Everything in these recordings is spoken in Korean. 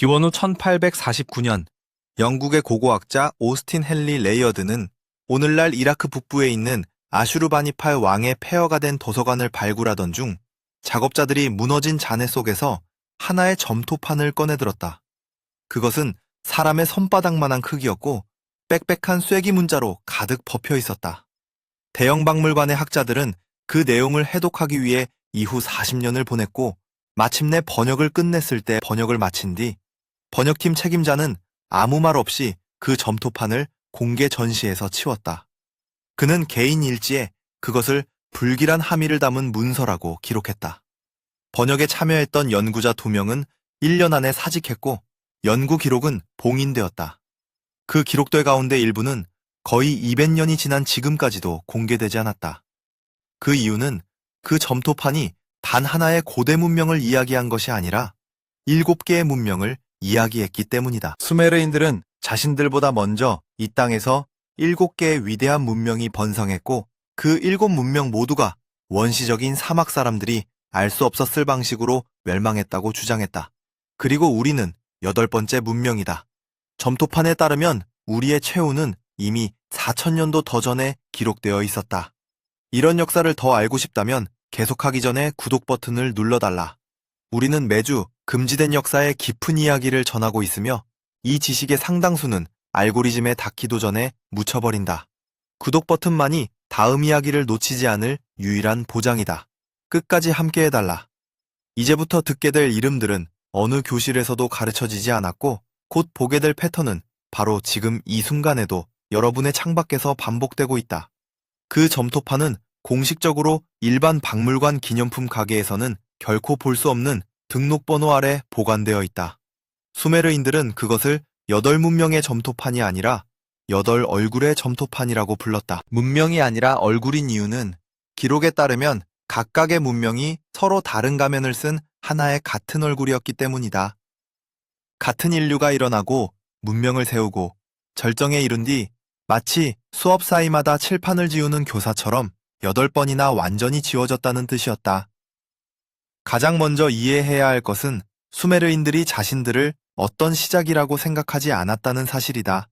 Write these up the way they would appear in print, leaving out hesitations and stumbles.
기원 후 1849년 영국의 고고학자 오스틴 헨리 레이어드는 오늘날 이라크 북부에 있는 아슈르바니팔 왕의 폐허가 된 도서관을 발굴하던 중 작업자들이 무너진 잔해 속에서 하나의 점토판을 꺼내들었다. 그것은 사람의 손바닥만한 크기였고 빽빽한 쐐기 문자로 가득 벗혀 있었다. 대형 박물관의 학자들은 그 내용을 해독하기 위해 이후 40년을 보냈고 마침내 번역을 끝냈을 때 번역을 마친 뒤 번역팀 책임자는 아무 말 없이 그 점토판을 공개 전시에서 치웠다. 그는 개인 일지에 그것을 불길한 함의를 담은 문서라고 기록했다. 번역에 참여했던 연구자 2명은 1년 안에 사직했고 연구 기록은 봉인되었다. 그 기록들 가운데 일부는 거의 200년이 지난 지금까지도 공개되지 않았다. 그 이유는 그 점토판이 단 하나의 고대 문명을 이야기한 것이 아니라 7개의 문명을 이야기했기 때문이다. 수메르인들은 자신들보다 먼저 이 땅에서 7개의 위대한 문명이 번성했고 그 7문명 모두가 원시적인 사막 사람들이 알 수 없었을 방식으로 멸망했다고 주장했다. 그리고 우리는 8번째 문명이다. 점토판에 따르면 우리의 최후는 이미 4000년도 더 전에 기록되어 있었다. 이런 역사를 더 알고 싶다면 계속하기 전에 구독 버튼을 눌러달라. 우리는 매주 금지된 역사의 깊은 이야기를 전하고 있으며 이 지식의 상당수는 알고리즘에 닿기도 전에 묻혀버린다. 구독 버튼만이 다음 이야기를 놓치지 않을 유일한 보장이다. 끝까지 함께해달라. 이제부터 듣게 될 이름들은 어느 교실에서도 가르쳐지지 않았고 곧 보게 될 패턴은 바로 지금 이 순간에도 여러분의 창밖에서 반복되고 있다. 그 점토판은 공식적으로 일반 박물관 기념품 가게에서는 결코 볼 수 없는 등록번호 아래 보관되어 있다. 수메르인들은 그것을 8문명의 점토판이 아니라 8얼굴의 점토판이라고 불렀다. 문명이 아니라 얼굴인 이유는 기록에 따르면 각각의 문명이 서로 다른 가면을 쓴 하나의 같은 얼굴이었기 때문이다. 같은 인류가 일어나고 문명을 세우고 절정에 이른 뒤 마치 수업 사이마다 칠판을 지우는 교사처럼 8번이나 완전히 지워졌다는 뜻이었다. 가장 먼저 이해해야 할 것은 수메르인들이 자신들을 어떤 시작이라고 생각하지 않았다는 사실이다.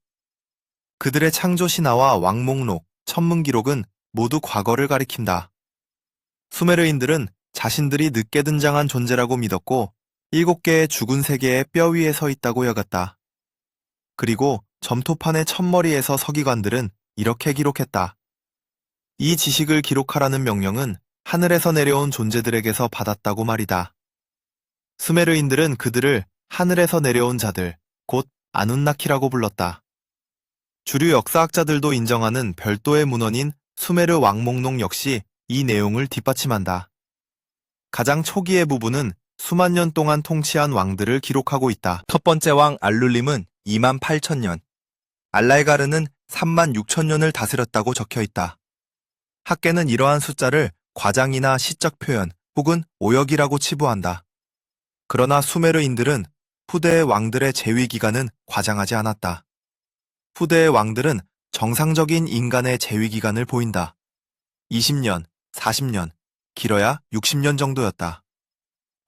그들의 창조 신화와 왕목록, 천문기록은 모두 과거를 가리킨다. 수메르인들은 자신들이 늦게 등장한 존재라고 믿었고 7개의 죽은 세계의 뼈 위에 서 있다고 여겼다. 그리고 점토판의 첫머리에서 서기관들은 이렇게 기록했다. 이 지식을 기록하라는 명령은 하늘에서 내려온 존재들에게서 받았다고 말이다. 수메르인들은 그들을 하늘에서 내려온 자들, 곧 아눈나키라고 불렀다. 주류 역사학자들도 인정하는 별도의 문헌인 수메르 왕목록 역시 이 내용을 뒷받침한다. 가장 초기의 부분은 수만 년 동안 통치한 왕들을 기록하고 있다. 첫 번째 왕 알룰림은 28,000년, 알랄가르는 36,000년을 다스렸다고 적혀 있다. 학계는 이러한 숫자를 과장이나 시적 표현 혹은 오역이라고 치부한다. 그러나 수메르인들은 후대의 왕들의 재위 기간은 과장하지 않았다. 후대의 왕들은 정상적인 인간의 재위 기간을 보인다. 20년, 40년, 길어야 60년 정도였다.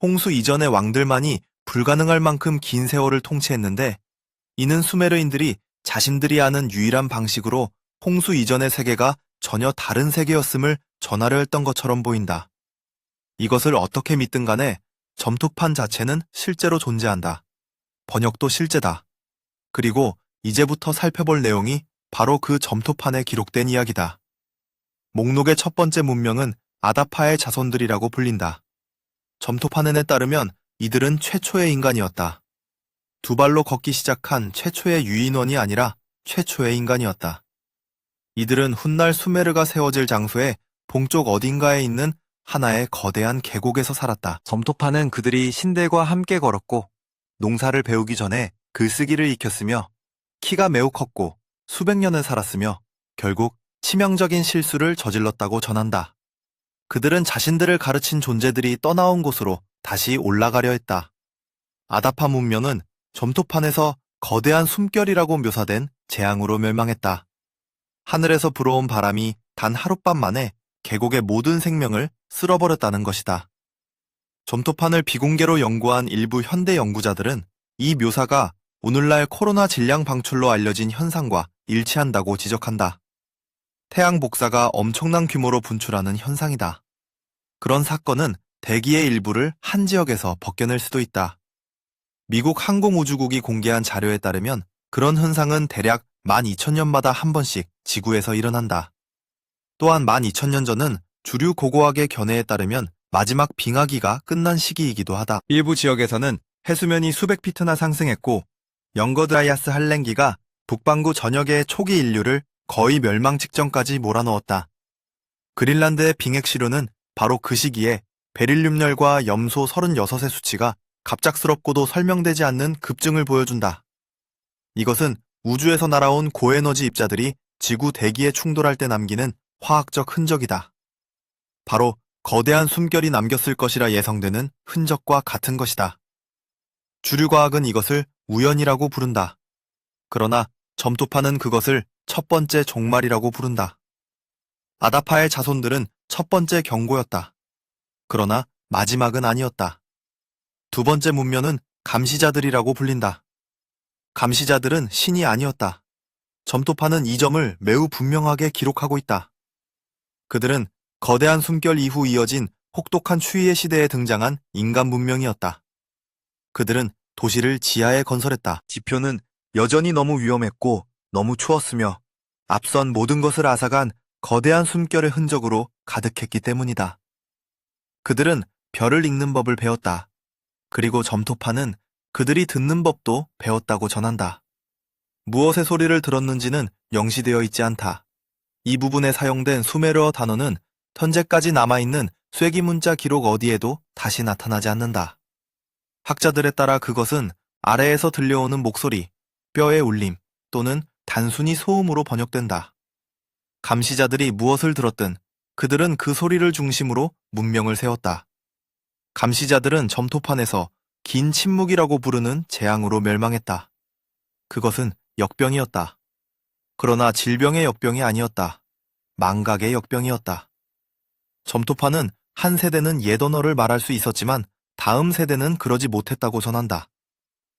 홍수 이전의 왕들만이 불가능할 만큼 긴 세월을 통치했는데 이는 수메르인들이 자신들이 아는 유일한 방식으로 홍수 이전의 세계가 전혀 다른 세계였음을 전하려 했던 것처럼 보인다. 이것을 어떻게 믿든 간에 점토판 자체는 실제로 존재한다. 번역도 실제다. 그리고 이제부터 살펴볼 내용이 바로 그 점토판에 기록된 이야기다. 목록의 첫 번째 문명은 아다파의 자손들이라고 불린다. 점토판에 따르면 이들은 최초의 인간이었다. 2발로 걷기 시작한 최초의 유인원이 아니라 최초의 인간이었다. 이들은 훗날 수메르가 세워질 장소의 동쪽 어딘가에 있는 하나의 거대한 계곡에서 살았다. 점토판은 그들이 신들과 함께 걸었고 농사를 배우기 전에 글쓰기를 익혔으며 키가 매우 컸고 수백 년을 살았으며 결국 치명적인 실수를 저질렀다고 전한다. 그들은 자신들을 가르친 존재들이 떠나온 곳으로 다시 올라가려 했다. 아다파 문명은 점토판에서 거대한 숨결이라고 묘사된 재앙으로 멸망했다. 하늘에서 불어온 바람이 단 하룻밤 만에 계곡의 모든 생명을 쓸어버렸다는 것이다. 점토판을 비공개로 연구한 일부 현대 연구자들은 이 묘사가 오늘날 코로나 질량 방출로 알려진 현상과 일치한다고 지적한다. 태양 복사가 엄청난 규모로 분출하는 현상이다. 그런 사건은 대기의 일부를 한 지역에서 벗겨낼 수도 있다. 미국 항공우주국이 공개한 자료에 따르면 그런 현상은 대략 12,000년마다 한 번씩 지구에서 일어난다. 또한 12,000년 전은 주류 고고학의 견해에 따르면 마지막 빙하기가 끝난 시기이기도 하다. 일부 지역에서는 해수면이 수백 피트나 상승했고 영거드라이아스 한랭기가 북반구 전역의 초기 인류를 거의 멸망 직전까지 몰아넣었다. 그린란드의 빙액시료는 바로 그 시기에 베릴륨열과 염소 36의 수치가 갑작스럽고도 설명되지 않는 급증을 보여준다. 이것은 우주에서 날아온 고에너지 입자들이 지구 대기에 충돌할 때 남기는 화학적 흔적이다. 바로 거대한 숨결이 남겼을 것이라 예상되는 흔적과 같은 것이다. 주류과학은 이것을 우연이라고 부른다. 그러나 점토파는 그것을 첫 번째 종말이라고 부른다. 아다파의 자손들은 첫 번째 경고였다. 그러나 마지막은 아니었다. 두 번째 문명은 감시자들이라고 불린다. 감시자들은 신이 아니었다. 점토파는 이 점을 매우 분명하게 기록하고 있다. 그들은 거대한 숨결 이후 이어진 혹독한 추위의 시대에 등장한 인간 문명이었다. 그들은 도시를 지하에 건설했다. 지표는 여전히 너무 위험했고 너무 추웠으며 앞선 모든 것을 앗아간 거대한 숨결의 흔적으로 가득했기 때문이다. 그들은 별을 읽는 법을 배웠다. 그리고 점토파는 그들이 듣는 법도 배웠다고 전한다. 무엇의 소리를 들었는지는 명시되어 있지 않다. 이 부분에 사용된 수메르어 단어는 현재까지 남아있는 쐐기문자 기록 어디에도 다시 나타나지 않는다. 학자들에 따라 그것은 아래에서 들려오는 목소리, 뼈의 울림 또는 단순히 소음으로 번역된다. 감시자들이 무엇을 들었든 그들은 그 소리를 중심으로 문명을 세웠다. 감시자들은 점토판에서 긴 침묵이라고 부르는 재앙으로 멸망했다. 그것은 역병이었다. 그러나 질병의 역병이 아니었다. 망각의 역병이었다. 점토파는 한 세대는 옛 언어를 말할 수 있었지만 다음 세대는 그러지 못했다고 전한다.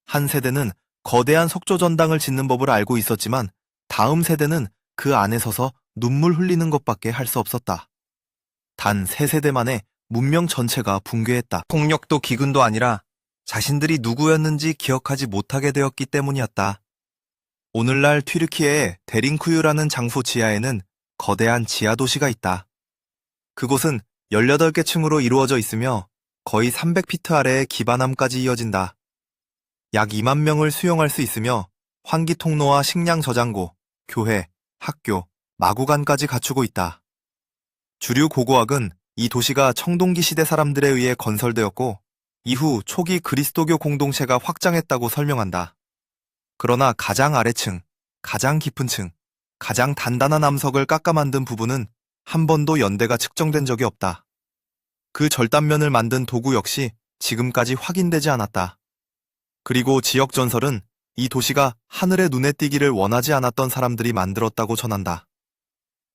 한 세대는 거대한 속조전당을 짓는 법을 알고 있었지만 다음 세대는 그 안에 서서 눈물 흘리는 것밖에 할 수 없었다. 단 3세대 만에 문명 전체가 붕괴했다. 폭력도 기근도 아니라 자신들이 누구였는지 기억하지 못하게 되었기 때문이었다. 오늘날 튀르키예의 데링쿠유라는 장소 지하에는 거대한 지하도시가 있다. 그곳은 18개 층으로 이루어져 있으며 거의 300피트 아래의 기반함까지 이어진다. 약 2만 명을 수용할 수 있으며 환기 통로와 식량 저장고, 교회, 학교, 마구간까지 갖추고 있다. 주류 고고학은 이 도시가 청동기 시대 사람들에 의해 건설되었고 이후 초기 그리스도교 공동체가 확장했다고 설명한다. 그러나 가장 아래층, 가장 깊은 층, 가장 단단한 암석을 깎아 만든 부분은 한 번도 연대가 측정된 적이 없다. 그 절단면을 만든 도구 역시 지금까지 확인되지 않았다. 그리고 지역 전설은 이 도시가 하늘의 눈에 띄기를 원하지 않았던 사람들이 만들었다고 전한다.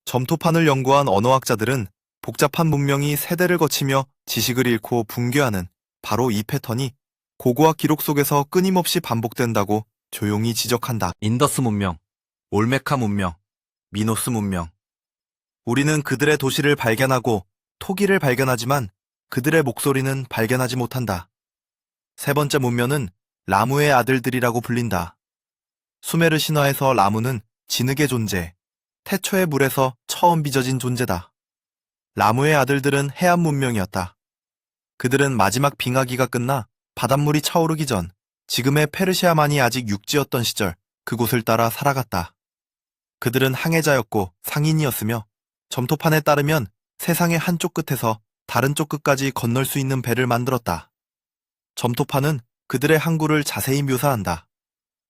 점토판을 연구한 언어학자들은 복잡한 문명이 세대를 거치며 지식을 잃고 붕괴하는 바로 이 패턴이 고고학 기록 속에서 끊임없이 반복된다고 조용히 지적한다. 인더스 문명, 올메카 문명, 미노스 문명. 우리는 그들의 도시를 발견하고 토기를 발견하지만 그들의 목소리는 발견하지 못한다. 세 번째 문명은 라무의 아들들이라고 불린다. 수메르 신화에서 라무는 진흙의 존재, 태초의 물에서 처음 빚어진 존재다. 라무의 아들들은 해안 문명이었다. 그들은 마지막 빙하기가 끝나 바닷물이 차오르기 전 지금의 페르시아만이 아직 육지였던 시절 그곳을 따라 살아갔다. 그들은 항해자였고 상인이었으며 점토판에 따르면 세상의 한쪽 끝에서 다른 쪽 끝까지 건널 수 있는 배를 만들었다. 점토판은 그들의 항구를 자세히 묘사한다.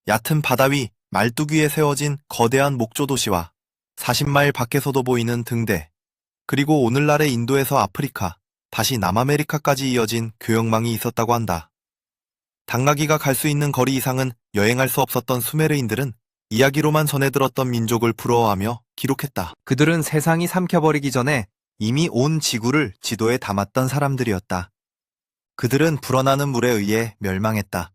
얕은 바다 위 말뚝 위에 세워진 거대한 목조 도시와 40마일 밖에서도 보이는 등대, 그리고 오늘날의 인도에서 아프리카, 다시 남아메리카까지 이어진 교역망이 있었다고 한다. 당나귀가 갈 수 있는 거리 이상은 여행할 수 없었던 수메르인들은 이야기로만 전해 들었던 민족을 부러워하며 기록했다. 그들은 세상이 삼켜버리기 전에 이미 온 지구를 지도에 담았던 사람들이었다. 그들은 불어나는 물에 의해 멸망했다.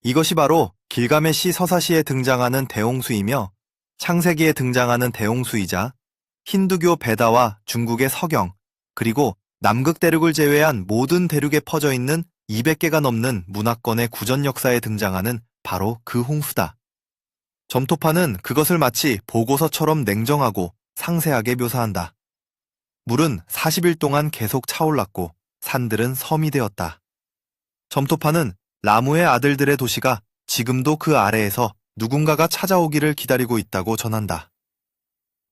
이것이 바로 길가메시 서사시에 등장하는 대홍수이며 창세기에 등장하는 대홍수이자 힌두교 베다와 중국의 서경, 그리고 남극 대륙을 제외한 모든 대륙에 퍼져 있는 200개가 넘는 문화권의 구전 역사에 등장하는 바로 그 홍수다. 점토파는 그것을 마치 보고서처럼 냉정하고 상세하게 묘사한다. 물은 40일 동안 계속 차올랐고 산들은 섬이 되었다. 점토파는 라무의 아들들의 도시가 지금도 그 아래에서 누군가가 찾아오기를 기다리고 있다고 전한다.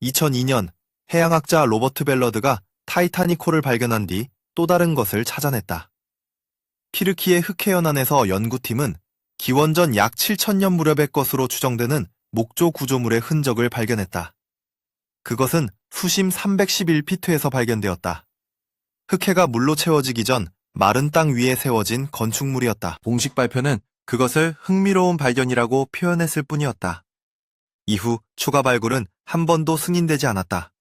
2002년 해양학자 로버트 벨러드가 타이타닉호를 발견한 뒤 또 다른 것을 찾아냈다. 키르키의 흑해연 안에서 연구팀은 기원전 약 7천년 무렵의 것으로 추정되는 목조 구조물의 흔적을 발견했다. 그것은 수심 311피트에서 발견되었다. 흑해가 물로 채워지기 전 마른 땅 위에 세워진 건축물이었다. 공식 발표는 그것을 흥미로운 발견이라고 표현했을 뿐이었다. 이후 추가 발굴은 한 번도 승인되지 않았다.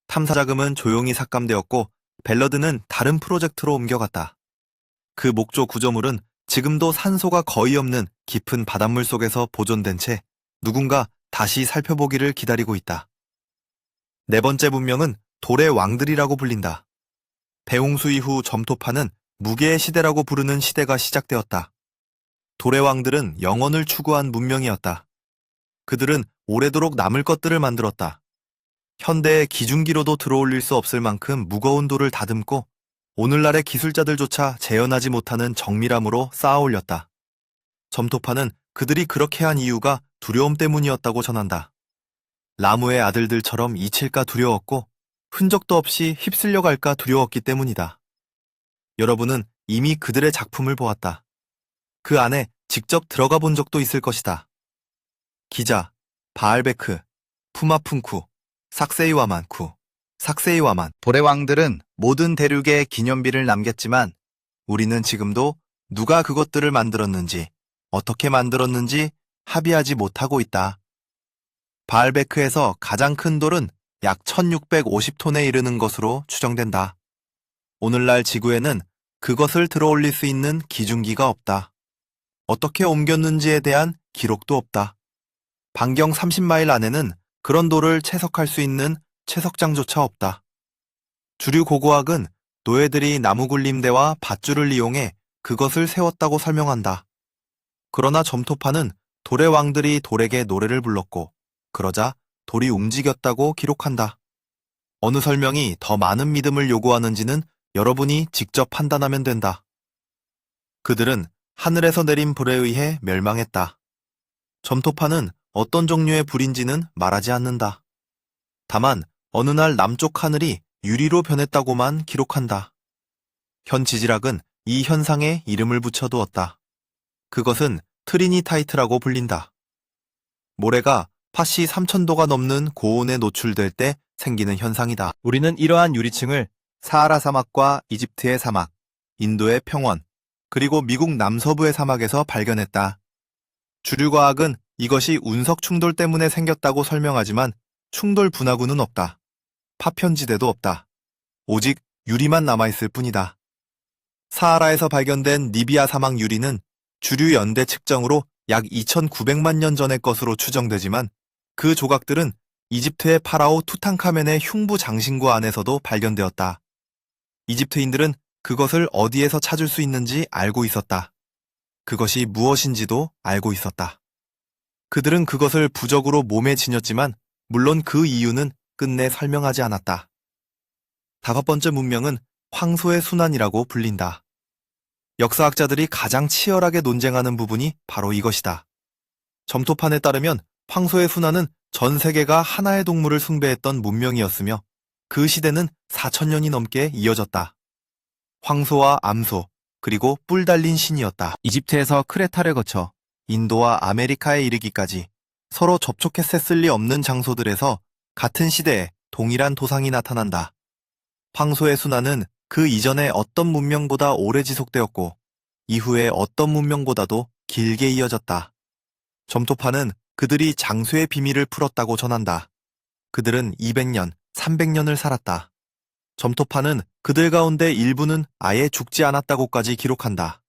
탐사 자금은 조용히 삭감되었고 벨러드는 다른 프로젝트로 옮겨갔다. 그 목조 구조물은 지금도 산소가 거의 없는 깊은 바닷물 속에서 보존된 채 누군가 다시 살펴보기를 기다리고 있다. 네 번째 문명은 돌의 왕들이라고 불린다. 대홍수 이후 점토파는 무게의 시대라고 부르는 시대가 시작되었다. 돌의 왕들은 영원을 추구한 문명이었다. 그들은 오래도록 남을 것들을 만들었다. 현대의 기중기로도 들어올릴 수 없을 만큼 무거운 돌을 다듬고 오늘날의 기술자들조차 재현하지 못하는 정밀함으로 쌓아 올렸다. 점토파는 그들이 그렇게 한 이유가 두려움 때문이었다고 전한다. 라무의 아들들처럼 잊힐까 두려웠고 흔적도 없이 휩쓸려 갈까 두려웠기 때문이다. 여러분은 이미 그들의 작품을 보았다. 그 안에 직접 들어가 본 적도 있을 것이다. 기자, 바알베크, 푸마푼쿠, 삭세이와만. 돌의 왕들은 모든 대륙에 기념비를 남겼지만 우리는 지금도 누가 그것들을 만들었는지, 어떻게 만들었는지 합의하지 못하고 있다. 바알베크에서 가장 큰 돌은 약 1650톤에 이르는 것으로 추정된다. 오늘날 지구에는 그것을 들어올릴 수 있는 기중기가 없다. 어떻게 옮겼는지에 대한 기록도 없다. 반경 30마일 안에는 그런 돌을 채석할 수 있는 채석장조차 없다. 주류 고고학은 노예들이 나무 굴림대와 밧줄을 이용해 그것을 세웠다고 설명한다. 그러나 점토파는 돌의 왕들이 돌에게 노래를 불렀고 그러자 돌이 움직였다고 기록한다. 어느 설명이 더 많은 믿음을 요구하는지는 여러분이 직접 판단하면 된다. 그들은 하늘에서 내린 불에 의해 멸망했다. 점토파는 어떤 종류의 불인지는 말하지 않는다. 다만 어느 날 남쪽 하늘이 유리로 변했다고만 기록한다. 현 지질학은 이 현상에 이름을 붙여두었다. 그것은 트리니타이트라고 불린다. 모래가 팥이 3000도가 넘는 고온에 노출될 때 생기는 현상이다. 우리는 이러한 유리층을 사하라 사막과 이집트의 사막, 인도의 평원, 그리고 미국 남서부의 사막에서 발견했다. 주류과학은 이것이 운석 충돌 때문에 생겼다고 설명하지만 충돌 분화구는 없다. 파편지대도 없다. 오직 유리만 남아있을 뿐이다. 사하라에서 발견된 니비아 사막 유리는 주류 연대 측정으로 약 2900만 년 전의 것으로 추정되지만 그 조각들은 이집트의 파라오 투탕카멘의 흉부 장신구 안에서도 발견되었다. 이집트인들은 그것을 어디에서 찾을 수 있는지 알고 있었다. 그것이 무엇인지도 알고 있었다. 그들은 그것을 부적으로 몸에 지녔지만 물론 그 이유는 끝내 설명하지 않았다. 다섯 번째 문명은 황소의 순환이라고 불린다. 역사학자들이 가장 치열하게 논쟁하는 부분이 바로 이것이다. 점토판에 따르면 황소의 순환은 전 세계가 하나의 동물을 숭배했던 문명이었으며 그 시대는 4000년이 넘게 이어졌다. 황소와 암소, 그리고 뿔 달린 신이었다. 이집트에서 크레타를 거쳐 인도와 아메리카에 이르기까지 서로 접촉했을 리 없는 장소들에서 같은 시대에 동일한 도상이 나타난다. 황소의 순환은 그 이전의 어떤 문명보다 오래 지속되었고 이후의 어떤 문명보다도 길게 이어졌다. 점토파는 그들이 장수의 비밀을 풀었다고 전한다. 그들은 200년, 300년을 살았다. 점토파는 그들 가운데 일부는 아예 죽지 않았다고까지 기록한다.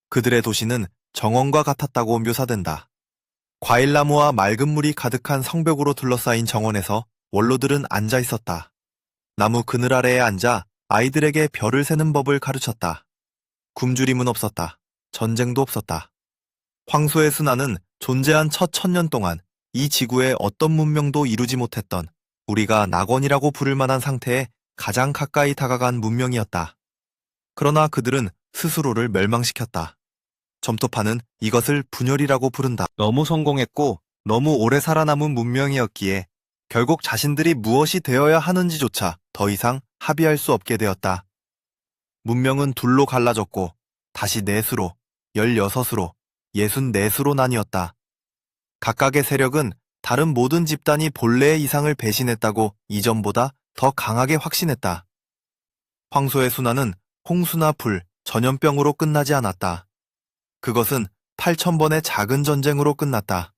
그들의 도시는 정원과 같았다고 묘사된다. 과일나무와 맑은 물이 가득한 성벽으로 둘러싸인 정원에서 원로들은 앉아 있었다. 나무 그늘 아래에 앉아 아이들에게 별을 세는 법을 가르쳤다. 굶주림은 없었다. 전쟁도 없었다. 황소의 순환은 존재한 첫 1000년 동안 이 지구의 어떤 문명도 이루지 못했던 우리가 낙원이라고 부를 만한 상태에 가장 가까이 다가간 문명이었다. 그러나 그들은 스스로를 멸망시켰다. 점토파는 이것을 분열이라고 부른다. 너무 성공했고 너무 오래 살아남은 문명이었기에 결국 자신들이 무엇이 되어야 하는지조차 더 이상 합의할 수 없게 되었다. 문명은 둘로 갈라졌고 다시 넷으로, 16으로, 64수로 나뉘었다. 각각의 세력은 다른 모든 집단이 본래의 이상을 배신했다고 이전보다 더 강하게 확신했다. 황소의 순환은 홍수나 불, 전염병으로 끝나지 않았다. 그것은 8000번의 작은 전쟁으로 끝났다.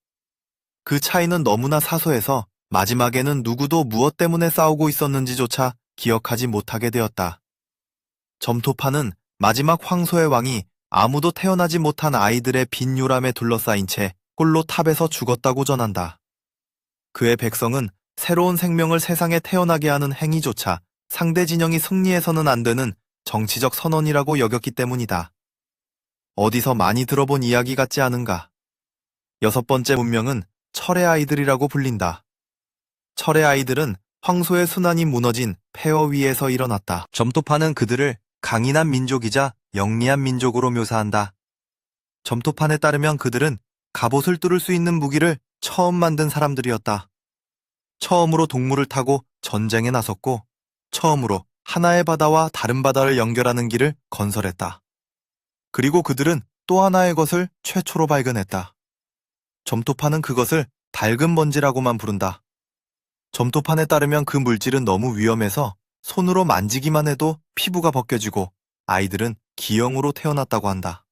그 차이는 너무나 사소해서 마지막에는 누구도 무엇 때문에 싸우고 있었는지조차 기억하지 못하게 되었다. 점토파는 마지막 황소의 왕이 아무도 태어나지 못한 아이들의 빈 요람에 둘러싸인 채 홀로 탑에서 죽었다고 전한다. 그의 백성은 새로운 생명을 세상에 태어나게 하는 행위조차 상대 진영이 승리해서는 안 되는 정치적 선언이라고 여겼기 때문이다. 어디서 많이 들어본 이야기 같지 않은가? 6번째 문명은 철의 아이들이라고 불린다. 철의 아이들은 황소의 순환이 무너진 폐허 위에서 일어났다. 점토파는 그들을 강인한 민족이자 영리한 민족으로 묘사한다. 점토판에 따르면 그들은 갑옷을 뚫을 수 있는 무기를 처음 만든 사람들이었다. 처음으로 동물을 타고 전쟁에 나섰고 처음으로 하나의 바다와 다른 바다를 연결하는 길을 건설했다. 그리고 그들은 또 하나의 것을 최초로 발견했다. 점토파는 그것을 밝은 먼지라고만 부른다. 점토판에 따르면 그 물질은 너무 위험해서 손으로 만지기만 해도 피부가 벗겨지고 아이들은 기형으로 태어났다고 한다.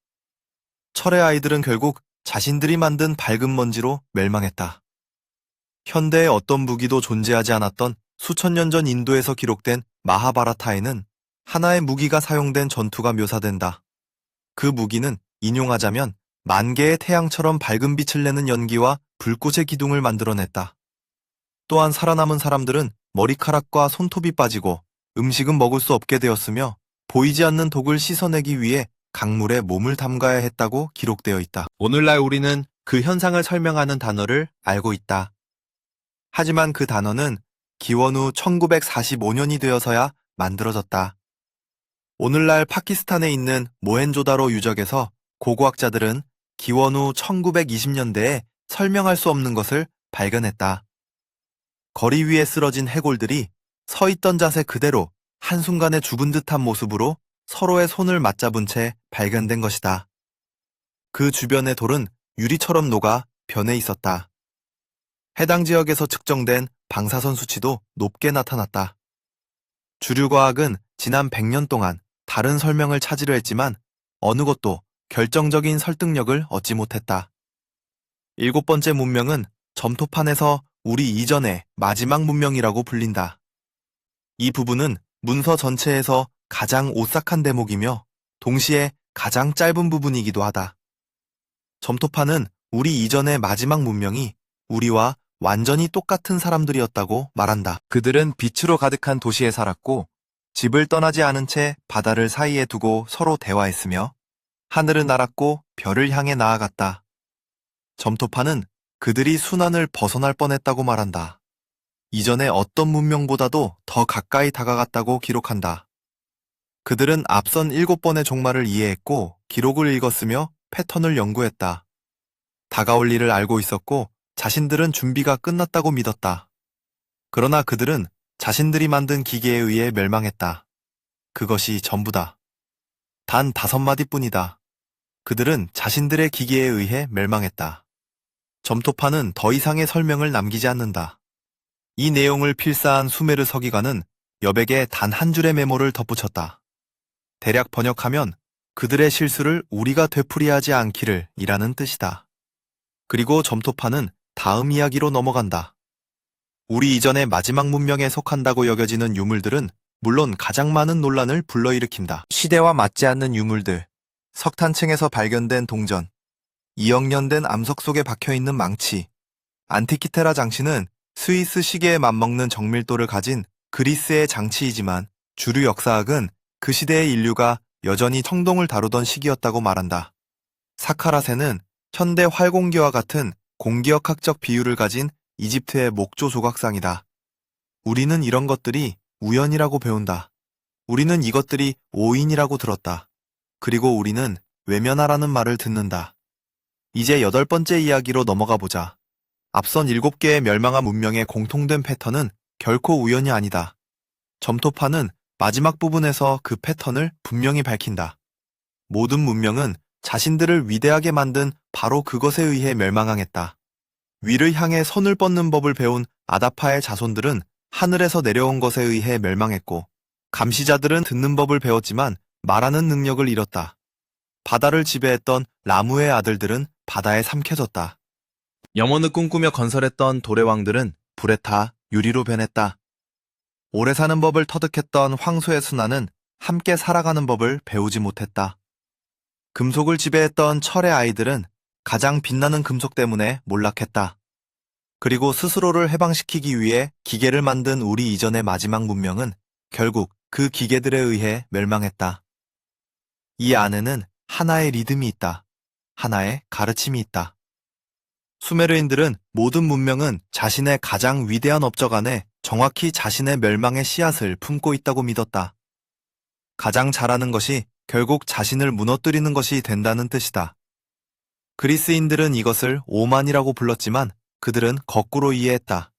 철의 아이들은 결국 자신들이 만든 밝은 먼지로 멸망했다. 현대의 어떤 무기도 존재하지 않았던 수천 년 전 인도에서 기록된 마하바라타에는 하나의 무기가 사용된 전투가 묘사된다. 그 무기는 인용하자면 만 개의 태양처럼 밝은 빛을 내는 연기와 불꽃의 기둥을 만들어냈다. 또한 살아남은 사람들은 머리카락과 손톱이 빠지고 음식은 먹을 수 없게 되었으며 보이지 않는 독을 씻어내기 위해 강물에 몸을 담가야 했다고 기록되어 있다. 오늘날 우리는 그 현상을 설명하는 단어를 알고 있다. 하지만 그 단어는 기원 후 1945년이 되어서야 만들어졌다. 오늘날 파키스탄에 있는 모헨조다로 유적에서 고고학자들은 기원 후 1920년대에 설명할 수 없는 것을 발견했다. 거리 위에 쓰러진 해골들이 서 있던 자세 그대로 한순간에 죽은 듯한 모습으로 서로의 손을 맞잡은 채 발견된 것이다. 그 주변의 돌은 유리처럼 녹아 변해 있었다. 해당 지역에서 측정된 방사선 수치도 높게 나타났다. 주류과학은 지난 100년 동안 다른 설명을 찾으려 했지만 어느 것도 결정적인 설득력을 얻지 못했다. 7번째 문명은 점토판에서 우리 이전의 마지막 문명이라고 불린다. 이 부분은 문서 전체에서 가장 오싹한 대목이며 동시에 가장 짧은 부분이기도 하다. 점토판은 우리 이전의 마지막 문명이 우리와 완전히 똑같은 사람들이었다고 말한다. 그들은 빛으로 가득한 도시에 살았고 집을 떠나지 않은 채 바다를 사이에 두고 서로 대화했으며 하늘을 날았고 별을 향해 나아갔다. 점토판은 그들이 순환을 벗어날 뻔했다고 말한다. 이전의 어떤 문명보다도 더 가까이 다가갔다고 기록한다. 그들은 앞선 7번의 종말을 이해했고 기록을 읽었으며 패턴을 연구했다. 다가올 일을 알고 있었고 자신들은 준비가 끝났다고 믿었다. 그러나 그들은 자신들이 만든 기계에 의해 멸망했다. 그것이 전부다. 단 5마디뿐이다. 그들은 자신들의 기계에 의해 멸망했다. 점토파는 더 이상의 설명을 남기지 않는다. 이 내용을 필사한 수메르 서기관은 여백에 단 한 줄의 메모를 덧붙였다. 대략 번역하면 그들의 실수를 우리가 되풀이하지 않기를 이라는 뜻이다. 그리고 점토파는 다음 이야기로 넘어간다. 우리 이전의 마지막 문명에 속한다고 여겨지는 유물들은 물론 가장 많은 논란을 불러일으킨다. 시대와 맞지 않는 유물들, 석탄층에서 발견된 동전, 2억 년 된 암석 속에 박혀있는 망치. 안티키테라 장치는 스위스 시계에 맞먹는 정밀도를 가진 그리스의 장치이지만 주류 역사학은 그 시대의 인류가 여전히 청동을 다루던 시기였다고 말한다. 사카라세는 현대 활공기와 같은 공기역학적 비율을 가진 이집트의 목조 조각상이다. 우리는 이런 것들이 우연이라고 배운다. 우리는 이것들이 오인이라고 들었다. 그리고 우리는 외면하라는 말을 듣는다. 이제 8번째 이야기로 넘어가 보자. 앞선 7개의 멸망한 문명의 공통된 패턴은 결코 우연이 아니다. 점토파는 마지막 부분에서 그 패턴을 분명히 밝힌다. 모든 문명은 자신들을 위대하게 만든 바로 그것에 의해 멸망하겠다. 위를 향해 선을 뻗는 법을 배운 아다파의 자손들은 하늘에서 내려온 것에 의해 멸망했고, 감시자들은 듣는 법을 배웠지만 말하는 능력을 잃었다. 바다를 지배했던 라무의 아들들은 바다에 삼켜졌다. 염원을 꿈꾸며 건설했던 돌의 왕들은 불에 타 유리로 변했다. 오래 사는 법을 터득했던 황소의 순환은 함께 살아가는 법을 배우지 못했다. 금속을 지배했던 철의 아이들은 가장 빛나는 금속 때문에 몰락했다. 그리고 스스로를 해방시키기 위해 기계를 만든 우리 이전의 마지막 문명은 결국 그 기계들에 의해 멸망했다. 이 안에는 하나의 리듬이 있다. 하나의 가르침이 있다. 수메르인들은 모든 문명은 자신의 가장 위대한 업적 안에 정확히 자신의 멸망의 씨앗을 품고 있다고 믿었다. 가장 잘하는 것이 결국 자신을 무너뜨리는 것이 된다는 뜻이다. 그리스인들은 이것을 오만이라고 불렀지만 그들은 거꾸로 이해했다.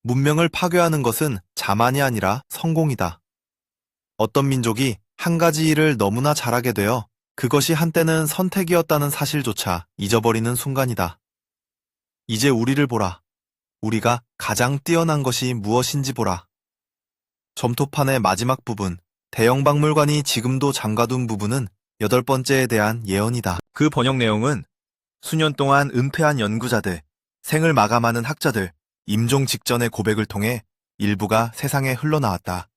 문명을 파괴하는 것은 자만이 아니라 성공이다. 어떤 민족이 한 가지 일을 너무나 잘하게 되어 그것이 한때는 선택이었다는 사실조차 잊어버리는 순간이다. 이제 우리를 보라. 우리가 가장 뛰어난 것이 무엇인지 보라. 점토판의 마지막 부분, 대형 박물관이 지금도 잠가둔 부분은 8번째에 대한 예언이다. 그 번역 내용은 수년 동안 은퇴한 연구자들, 생을 마감하는 학자들, 임종 직전의 고백을 통해 일부가 세상에 흘러나왔다.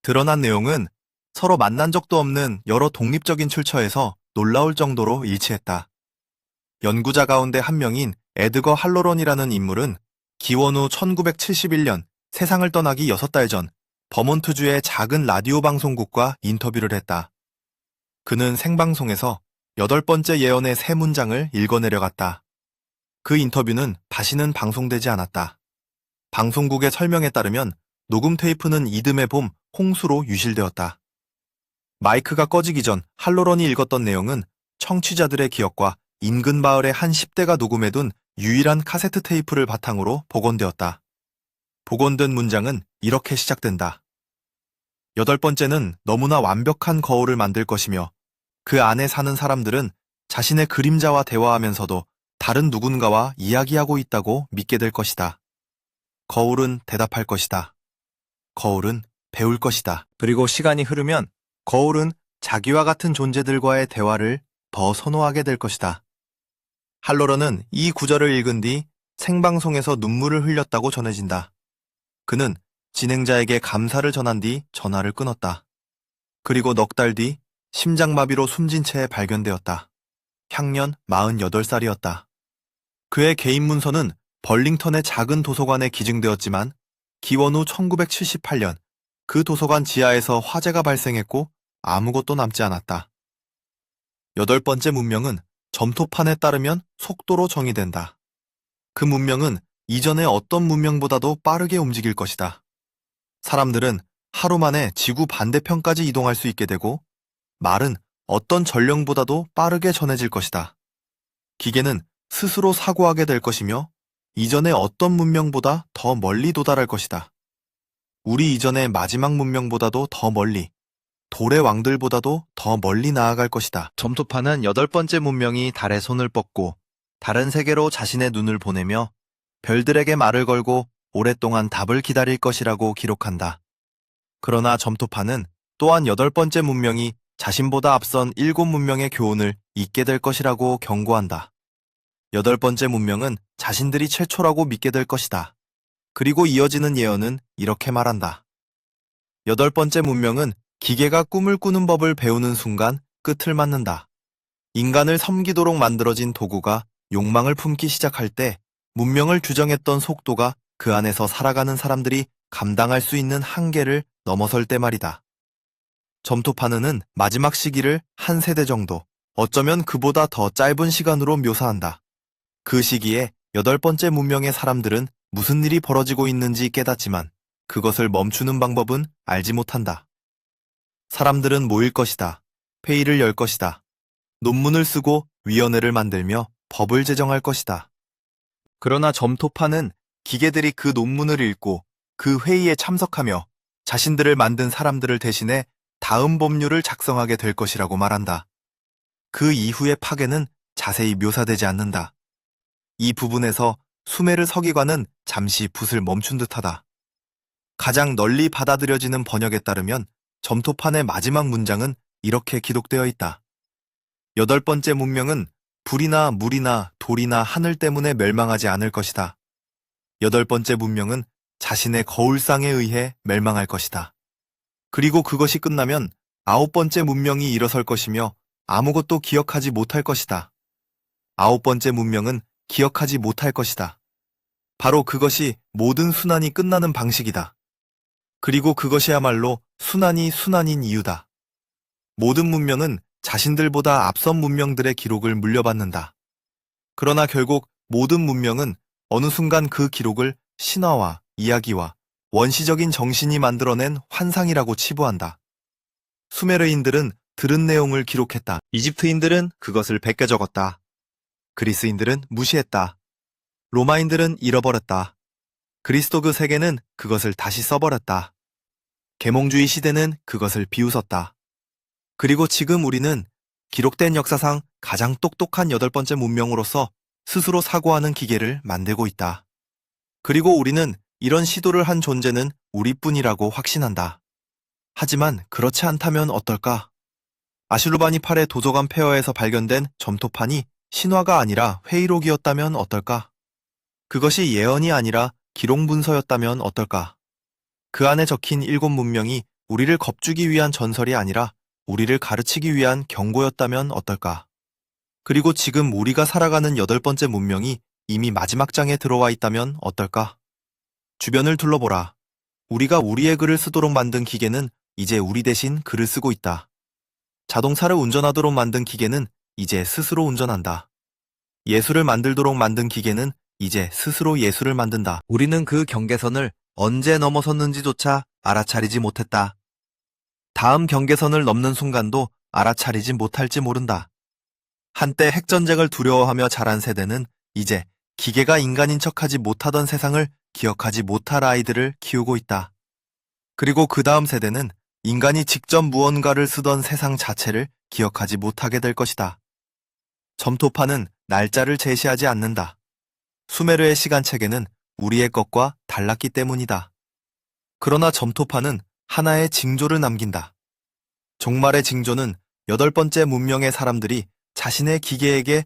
드러난 내용은 서로 만난 적도 없는 여러 독립적인 출처에서 놀라울 정도로 일치했다. 연구자 가운데 한 명인 에드거 할로런이라는 인물은 기원 후 1971년 세상을 떠나기 6달 전 버몬트주의 작은 라디오 방송국과 인터뷰를 했다. 그는 생방송에서 8번째 예언의 3문장을 읽어내려갔다. 그 인터뷰는 다시는 방송되지 않았다. 방송국의 설명에 따르면 녹음 테이프는 이듬해 봄 홍수로 유실되었다. 마이크가 꺼지기 전 할로런이 읽었던 내용은 청취자들의 기억과 인근 마을의 한 10대가 녹음해둔 유일한 카세트 테이프를 바탕으로 복원되었다. 복원된 문장은 이렇게 시작된다. 8번째는 너무나 완벽한 거울을 만들 것이며 그 안에 사는 사람들은 자신의 그림자와 대화하면서도 다른 누군가와 이야기하고 있다고 믿게 될 것이다. 거울은 대답할 것이다. 거울은 배울 것이다. 그리고 시간이 흐르면 거울은 자기와 같은 존재들과의 대화를 더 선호하게 될 것이다. 할로런은 이 구절을 읽은 뒤 생방송에서 눈물을 흘렸다고 전해진다. 그는 진행자에게 감사를 전한 뒤 전화를 끊었다. 그리고 넉 달 뒤 심장마비로 숨진 채 발견되었다. 향년 48살이었다. 그의 개인 문서는 벌링턴의 작은 도서관에 기증되었지만 기원 후 1978년 그 도서관 지하에서 화재가 발생했고 아무것도 남지 않았다. 8번째 문명은 점토판에 따르면 속도로 정의된다. 그 문명은 이전의 어떤 문명보다도 빠르게 움직일 것이다. 사람들은 하루 만에 지구 반대편까지 이동할 수 있게 되고 말은 어떤 전령보다도 빠르게 전해질 것이다. 기계는 스스로 사고하게 될 것이며 이전의 어떤 문명보다 더 멀리 도달할 것이다. 우리 이전의 마지막 문명보다도 더 멀리, 돌의 왕들보다도 더 멀리 나아갈 것이다. 점토파는 8번째 문명이 달에 손을 뻗고 다른 세계로 자신의 눈을 보내며 별들에게 말을 걸고 오랫동안 답을 기다릴 것이라고 기록한다. 그러나 점토파는 또한 8번째 문명이 자신보다 앞선 7문명의 교훈을 잊게 될 것이라고 경고한다. 8번째 문명은 자신들이 최초라고 믿게 될 것이다. 그리고 이어지는 예언은 이렇게 말한다. 8번째 문명은 기계가 꿈을 꾸는 법을 배우는 순간 끝을 맞는다. 인간을 섬기도록 만들어진 도구가 욕망을 품기 시작할 때 문명을 규정했던 속도가 그 안에서 살아가는 사람들이 감당할 수 있는 한계를 넘어설 때 말이다. 점토파는은 마지막 시기를 한 세대 정도, 어쩌면 그보다 더 짧은 시간으로 묘사한다. 그 시기에 8번째 문명의 사람들은 무슨 일이 벌어지고 있는지 깨닫지만 그것을 멈추는 방법은 알지 못한다. 사람들은 모일 것이다. 회의를 열 것이다. 논문을 쓰고 위원회를 만들며 법을 제정할 것이다. 그러나 점토파는 기계들이 그 논문을 읽고 그 회의에 참석하며 자신들을 만든 사람들을 대신해 다음 법률을 작성하게 될 것이라고 말한다. 그 이후의 파괴는 자세히 묘사되지 않는다. 이 부분에서 수메르 서기관은 잠시 붓을 멈춘 듯하다. 가장 널리 받아들여지는 번역에 따르면 점토판의 마지막 문장은 이렇게 기록되어 있다. 8번째 문명은 불이나 물이나 돌이나 하늘 때문에 멸망하지 않을 것이다. 8번째 문명은 자신의 거울상에 의해 멸망할 것이다. 그리고 그것이 끝나면 9번째 문명이 일어설 것이며 아무것도 기억하지 못할 것이다. 9번째 문명은 기억하지 못할 것이다. 바로 그것이 모든 순환이 끝나는 방식이다. 그리고 그것이야말로 순환인 이유다. 모든 문명은 자신들보다 앞선 문명들의 기록을 물려받는다. 그러나 결국 모든 문명은 어느 순간 그 기록을 신화와 이야기와 원시적인 정신이 만들어낸 환상이라고 치부한다. 수메르인들은 들은 내용을 기록했다. 이집트인들은 그것을 베껴 적었다. 그리스인들은 무시했다. 로마인들은 잃어버렸다. 그리스도 세계는 그것을 다시 써버렸다. 계몽주의 시대는 그것을 비웃었다. 그리고 지금 우리는 기록된 역사상 가장 똑똑한 8번째 문명으로서 스스로 사고하는 기계를 만들고 있다. 그리고 우리는 이런 시도를 한 존재는 우리뿐이라고 확신한다. 하지만 그렇지 않다면 어떨까? 아슈르바니팔의 도서관 폐허에서 발견된 점토판이 신화가 아니라 회의록이었다면 어떨까? 그것이 예언이 아니라 기록 문서였다면 어떨까? 그 안에 적힌 7 문명이 우리를 겁주기 위한 전설이 아니라 우리를 가르치기 위한 경고였다면 어떨까? 그리고 지금 우리가 살아가는 8번째 문명이 이미 마지막 장에 들어와 있다면 어떨까? 주변을 둘러보라. 우리가 우리의 글을 쓰도록 만든 기계는 이제 우리 대신 글을 쓰고 있다. 자동차를 운전하도록 만든 기계는 이제 스스로 운전한다. 예술을 만들도록 만든 기계는 이제 스스로 예술을 만든다. 우리는 그 경계선을 언제 넘어섰는지조차 알아차리지 못했다. 다음 경계선을 넘는 순간도 알아차리지 못할지 모른다. 한때 핵전쟁을 두려워하며 자란 세대는 이제 기계가 인간인 척하지 못하던 세상을 기억하지 못할 아이들을 키우고 있다. 그리고 그 다음 세대는 인간이 직접 무언가를 쓰던 세상 자체를 기억하지 못하게 될 것이다. 점토파는 날짜를 제시하지 않는다. 수메르의 시간체계는 우리의 것과 달랐기 때문이다. 그러나 점토파는 하나의 징조를 남긴다. 종말의 징조는 8번째 문명의 사람들이 자신의 기계에게